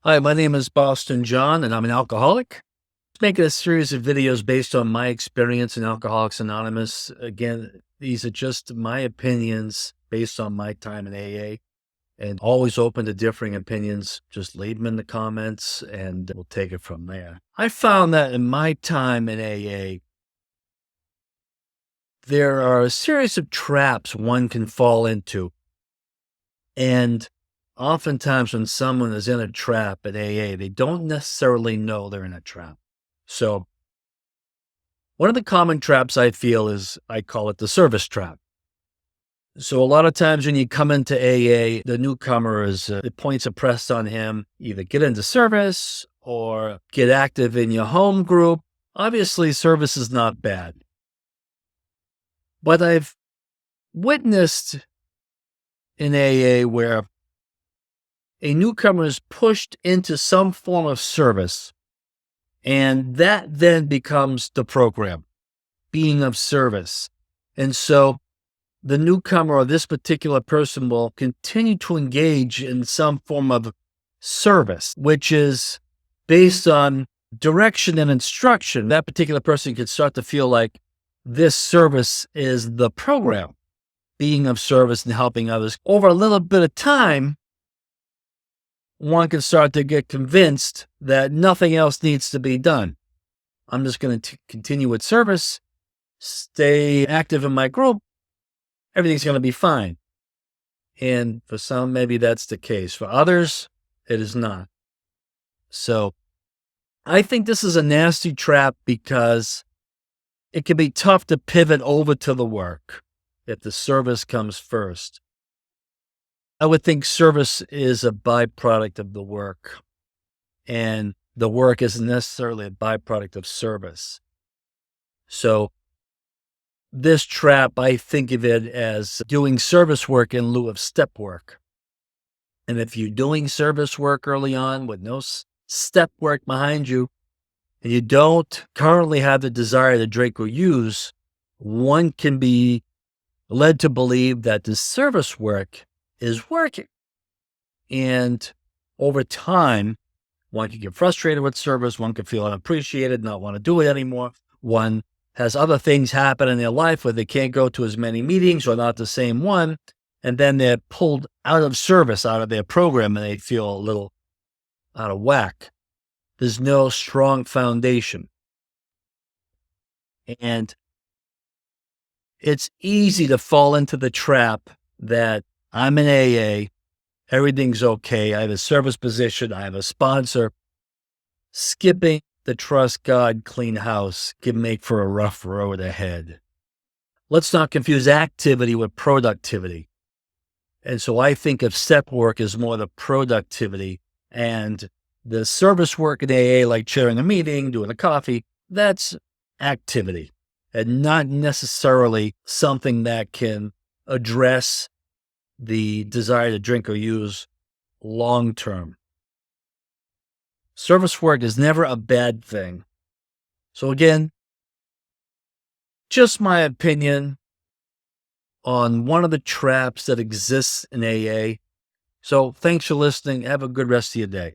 Hi, my name is Boston John, and I'm an alcoholic. Making a series of videos based on my experience in Alcoholics Anonymous. Again, these are just my opinions based on my time in AA, and always open to differing opinions. Just leave them in the comments and we'll take it from there. I found that in my time in AA, there are a series of traps one can fall into. And oftentimes when someone is in a trap at AA, they don't necessarily know they're in a trap. So one of the common traps I feel is, I call it the service trap. So a lot of times when you come into AA, the newcomer is, the points are pressed on him, either get into service or get active in your home group. Obviously, service is not bad. But I've witnessed in AA where a newcomer is pushed into some form of service, and that then becomes the program, being of service. And so the newcomer or this particular person will continue to engage in some form of service, which is based on direction and instruction. That particular person could start to feel like this service is the program, being of service and helping others. Over a little bit of time, one can start to get convinced that nothing else needs to be done. I'm just going to continue with service, stay active in my group, everything's going to be fine. And for some, maybe that's the case. For others, it is not. So I think this is a nasty trap because it can be tough to pivot over to the work if the service comes first. I would think service is a byproduct of the work, and the work isn't necessarily a byproduct of service. So this trap, I think of it as doing service work in lieu of step work. And if you're doing service work early on with no step work behind you, and you don't currently have the desire to drink or use, one can be led to believe that the service work is working. And over time, one can get frustrated with service, one can feel unappreciated, not want to do it anymore. One has other things happen in their life where they can't go to as many meetings or not the same one, and then they're pulled out of service, out of their program, and they feel a little out of whack. There's no strong foundation. And it's easy to fall into the trap that I'm in AA, everything's okay, I have a service position, I have a sponsor. Skipping the trust God, clean house can make for a rough road ahead. Let's not confuse activity with productivity. And so I think of step work as more the productivity, and the service work in AA, like chairing a meeting, doing a coffee, that's activity and not necessarily something that can address the desire to drink or use long term. Service work is never a bad thing. So again, just my opinion on one of the traps that exists in AA. So thanks for listening. Have a good rest of your day.